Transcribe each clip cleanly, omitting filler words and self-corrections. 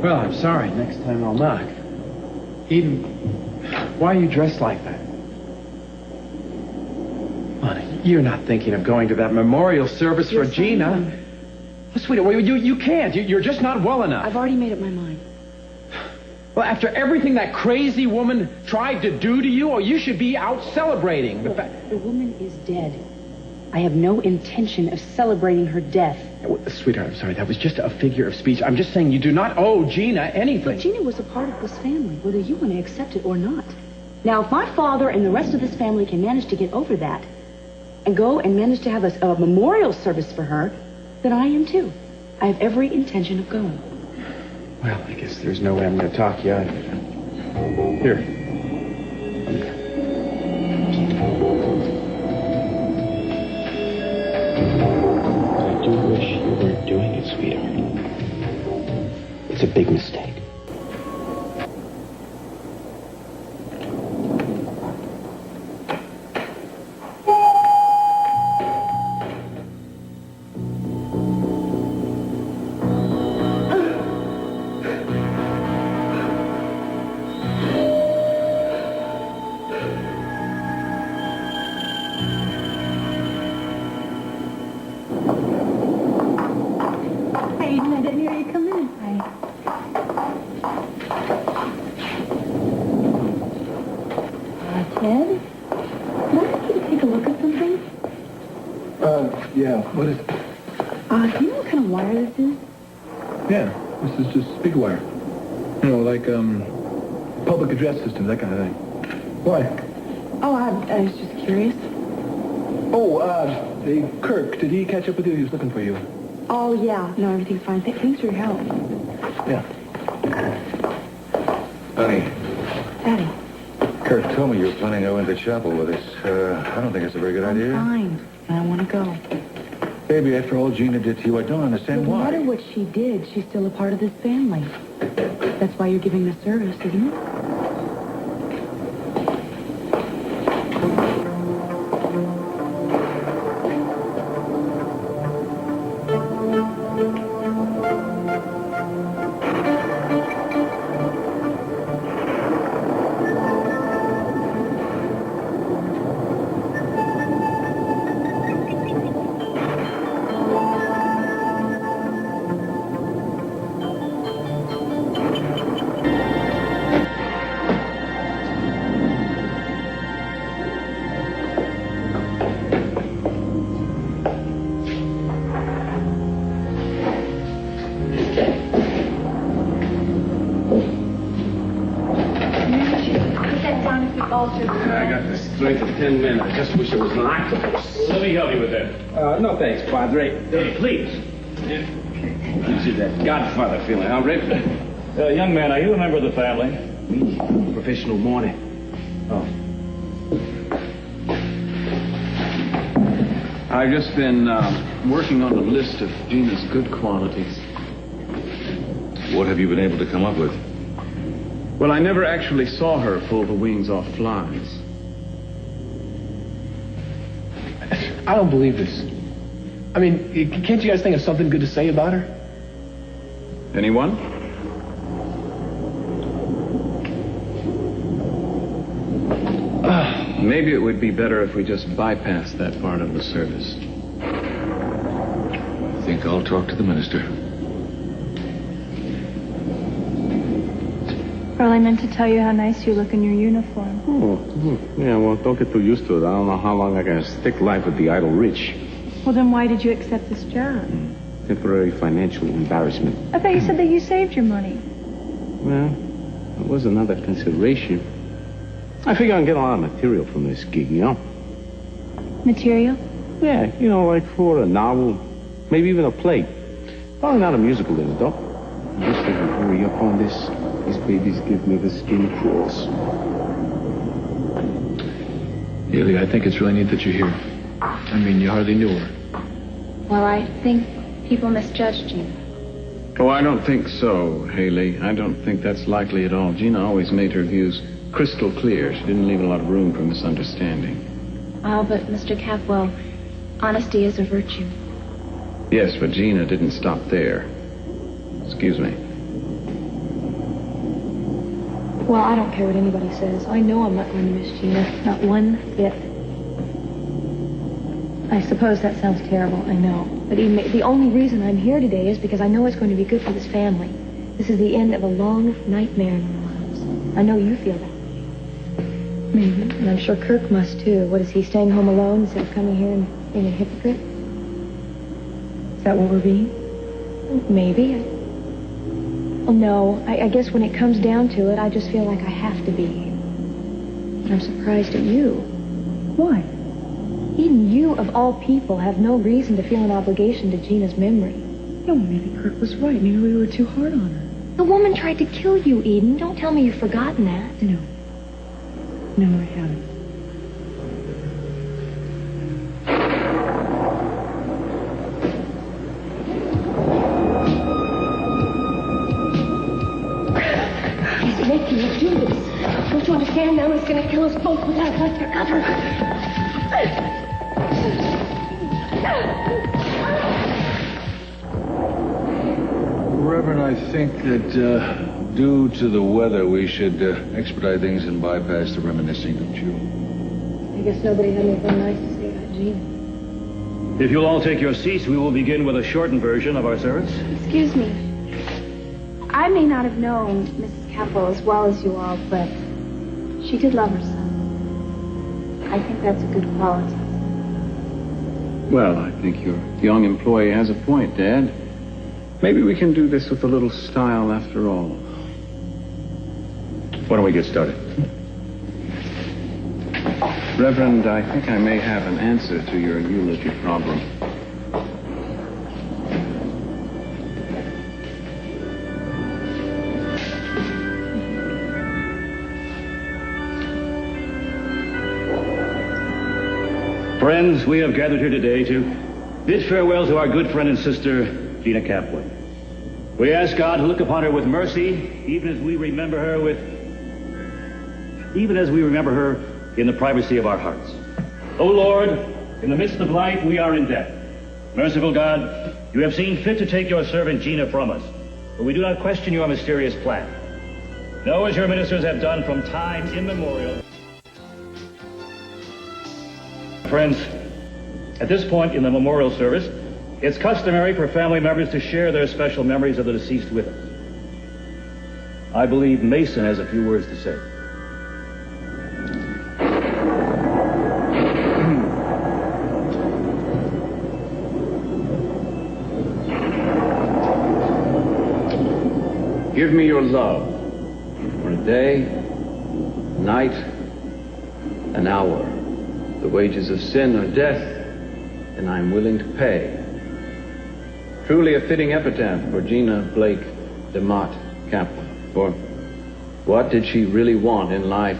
Well, I'm sorry. Next time I'll knock. Eden, why are you dressed like that? Honey, you're not thinking of going to that memorial service for Gina. Well, sweetheart, well, you can't. You're just not well enough. I've already made up my mind. Well, after everything that crazy woman tried to do to you, you should be out celebrating. The woman is dead. I have no intention of celebrating her death. Sweetheart, I'm sorry. That was just a figure of speech. I'm just saying you do not owe Gina anything. But Gina was a part of this family, whether you want to accept it or not. Now, if my father and the rest of this family can manage to get over that and go and manage to have a memorial service for her, then I am too. I have every intention of going. Well, I guess there's no way I'm going to talk you out of it. Here. I do wish you weren't doing it, sweetheart. It's a big mistake. Yeah, what is it? Do you know what kind of wire this is? Yeah, this is just speaker wire. You know, like, public address system, that kind of thing. Why? Oh, I was just curious. Oh, Kirk, did he catch up with you? He was looking for you. Oh, yeah. No, everything's fine. Thanks for your help. Yeah. Honey. Daddy. Kirk told me you were planning to go into chapel with us. I don't think it's a very good idea. Fine. I want to go. Baby, after all Gina did to you, I don't understand No why. matter what she did, she's still a part of this family. That's why you're giving the service, isn't it? I got the strength of 10 men. I just wish it was an octopus. Let me help you with that. No thanks, Padre. Hey, please. Gives you that Godfather feeling, huh, Rick? Young man, are you a member of the family? Professional mourning. Oh. I've just been working on a list of Gina's good qualities. What have you been able to come up with? Well, I never actually saw her pull the wings off flies. I don't believe this. I mean, can't you guys think of something good to say about her? Anyone? Maybe it would be better if we just bypassed that part of the service. I think I'll talk to the minister. Earl, I meant to tell you how nice you look in your uniform. Yeah, well, don't get too used to it. I don't know how long I can stick life with the idle rich. Well, then why did you accept this job? Temporary financial embarrassment. I thought you said that you saved your money. Well, it was another consideration. I figure I can get a lot of material from this gig, you know? Material? Yeah, you know, like for a novel, maybe even a play. Probably not a musical, though. I wish they would hurry up on this. These babies give me the skin crawls. Haley, I think it's really neat that you're here. I mean, you hardly knew her. Well, I think people misjudged you. Oh, I don't think so, Haley. I don't think that's likely at all. Gina always made her views crystal clear. She didn't leave a lot of room for misunderstanding. Oh, but Mr. Capwell, honesty is a virtue. Yes, but Gina didn't stop there. Excuse me. Well, I don't care what anybody says. I know I'm not going to miss Gina. Not one bit. I suppose that sounds terrible, I know. But Eden, the only reason I'm here today is because I know it's going to be good for this family. This is the end of a long nightmare in our lives. I know you feel that way. Maybe. And I'm sure Kirk must, too. What, is he staying home alone instead of coming here and being a hypocrite? Is that what we're being? Maybe. Well, no. I guess when it comes down to it, I just feel like I have to be here. And I'm surprised at you. Why? Eden, you, of all people, have no reason to feel an obligation to Gina's memory. No, maybe Kirk was right. Maybe we were too hard on her. The woman tried to kill you, Eden. Don't tell me you've forgotten that. No. No, I haven't. He's making us do this. Don't you understand? Now he's going to kill us both without us to cover. Reverend, I think that due to the weather, we should expedite things and bypass the reminiscing, don't you? I guess nobody had anything nice to say about Gina. If you'll all take your seats, we will begin with a shortened version of our service. Excuse me. I may not have known Mrs. Capwell as well as you all, but she did love her son. I think that's a good quality. Well, I think your young employee has a point, Dad. Maybe we can do this with a little style after all. Why don't we get started? Reverend, I think I may have an answer to your eulogy problem. Friends, we have gathered here today to bid farewell to our good friend and sister, Gina Capwell. We ask God to look upon her with mercy, even as we remember her in the privacy of our hearts. O Lord, in the midst of life we are in debt. Merciful God, you have seen fit to take your servant Gina from us, but we do not question your mysterious plan. Know, as your ministers have done from time immemorial. Friends, at this point in the memorial service, it's customary for family members to share their special memories of the deceased with us. I believe Mason has a few words to say. Give me your love for a day, a night, an hour. The wages of sin are death, and I am willing to pay. Truly a fitting epitaph for Gina Blake DeMott Capwell. For what did she really want in life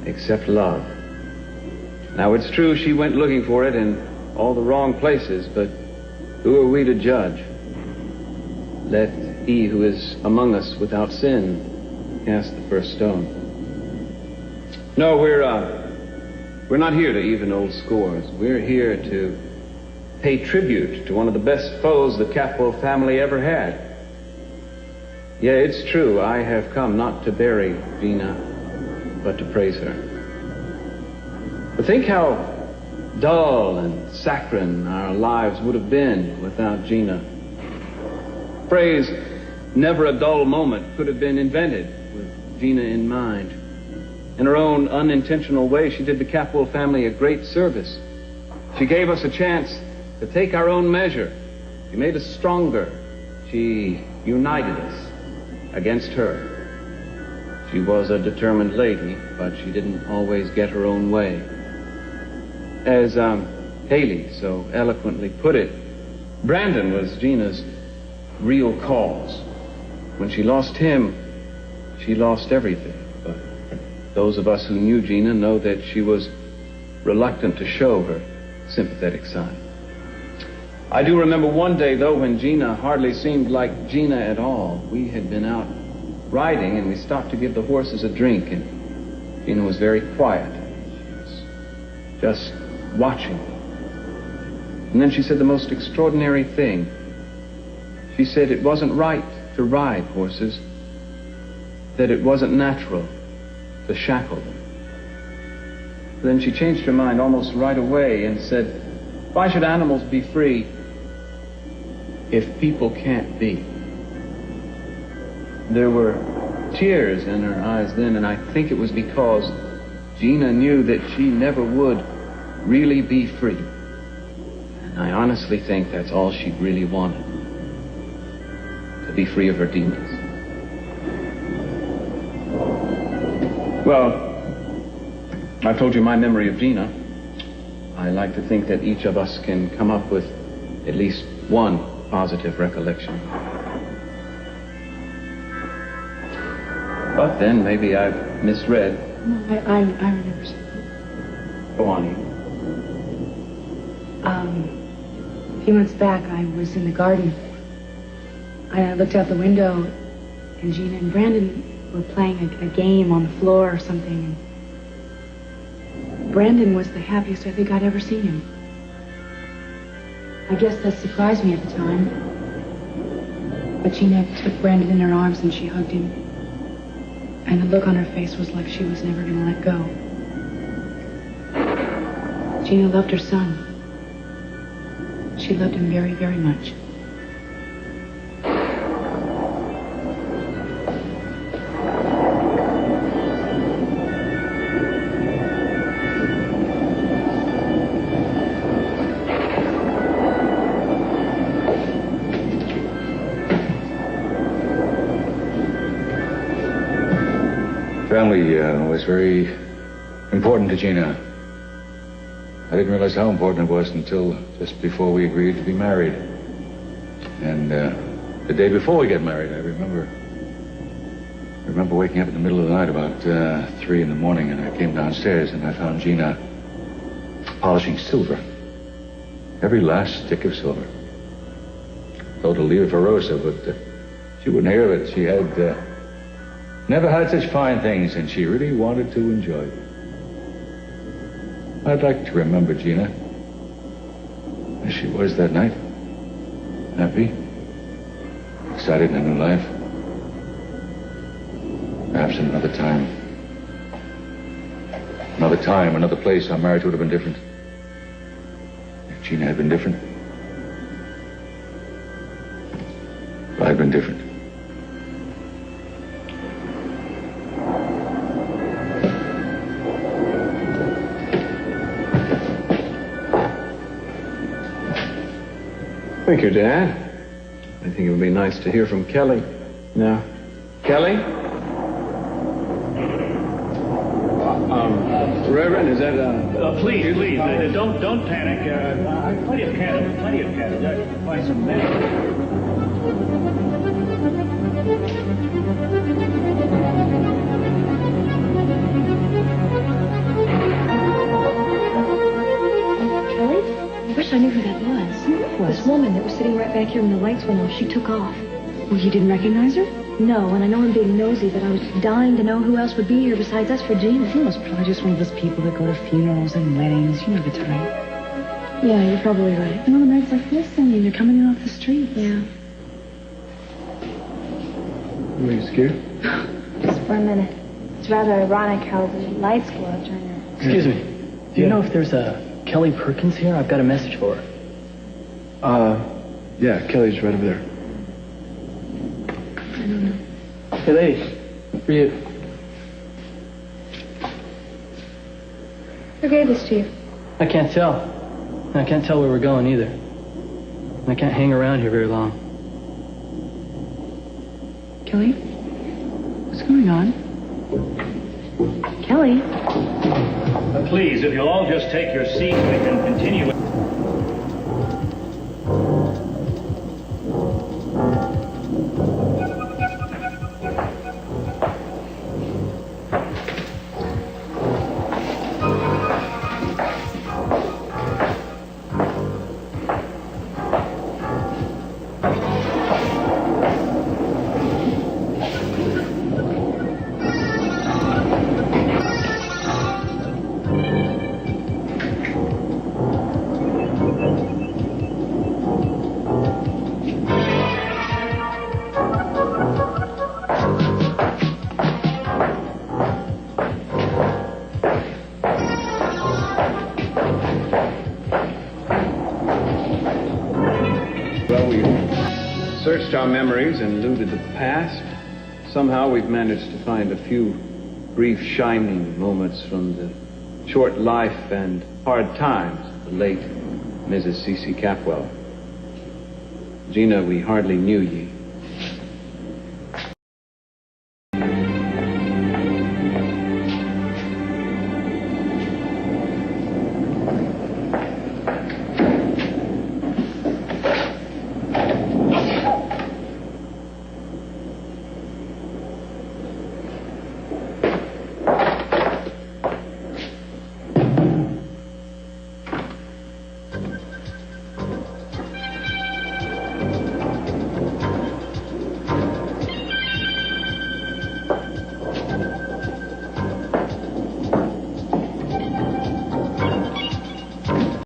except love? Now, it's true she went looking for it in all the wrong places, but who are we to judge? Let he who is among us without sin cast the first stone. No, we're not here to even old scores. We're here to pay tribute to one of the best foes the Capwell family ever had. Yeah, it's true, I have come not to bury Gina, but to praise her. But think how dull and saccharine our lives would have been without Gina. Phrase, never a dull moment, could have been invented with Gina in mind. In her own unintentional way, she did the Capwell family a great service. She gave us a chance to take our own measure. She made us stronger. She united us against her. She was a determined lady, but she didn't always get her own way. As Haley so eloquently put it, Brandon was Gina's real cause. When she lost him, she lost everything. But those of us who knew Gina know that she was reluctant to show her sympathetic side. I do remember one day, though, when Gina hardly seemed like Gina at all. We had been out riding, and we stopped to give the horses a drink, and Gina was very quiet. She was just watching. And then she said the most extraordinary thing. She said it wasn't right to ride horses. that it wasn't natural to shackle them. Then she changed her mind almost right away and said, why should animals be free if people can't be? There were tears in her eyes then, and I think it was because Gina knew that she never would really be free. And I honestly think that's all she really wanted, to be free of her demons. Well, I've told you my memory of Gina. I like to think that each of us can come up with at least one positive recollection. But then maybe I've misread. No, I remember something. Go on, Eden. A few months back, I was in the garden. I looked out the window, and Gina and Brandon were playing a game on the floor or something. And Brandon was the happiest I think I'd ever seen him. I guess that surprised me at the time. But Gina took Brandon in her arms and she hugged him. And the look on her face was like she was never going to let go. Gina loved her son. She loved him very, very much. Family was very important to Gina. I didn't realize how important it was until just before we agreed to be married. And the day before we got married, I remember waking up in the middle of the night about 3 in the morning, and I came downstairs and I found Gina polishing silver. Every last stick of silver. Told her to leave it for Rosa, but she wouldn't hear of it. She had never had such fine things, and she really wanted to enjoy it. I'd like to remember Gina as she was that night. Happy, excited in a new life. Perhaps in another time, another place, our marriage would have been different. If Gina had been different, I'd have been different. Thank you, Dad. I think it would be nice to hear from Kelly. Now, Kelly? Reverend, is that Please, don't panic. Plenty of candles. Find some men. Kelly? I wish I knew who that was. This woman that was sitting right back here when the lights went off, she took off. Well, you didn't recognize her? No, and I know I'm being nosy, but I was dying to know who else would be here besides us for Gina. Well, it's probably just one of those people that go to funerals and weddings. You know the type. Yeah, you're probably right. You know, nights like this, I mean, you're coming in off the street. Yeah. Were you scared? Just for a minute. It's rather ironic how the lights go out during her. Excuse me. Do you know if there's a Kelly Perkins here? I've got a message for her. Yeah, Kelly's right over there. I don't know. Hey, ladies. For you. Who gave this to you? I can't tell. And I can't tell where we're going either. And I can't hang around here very long. Kelly? What's going on? Kelly? Please, if you'll all just take your seats, we can continue. searched our memories and looted the past, somehow we've managed to find a few brief shining moments from the short life and hard times of the late Mrs. C.C. Capwell. Gina, we hardly knew ye.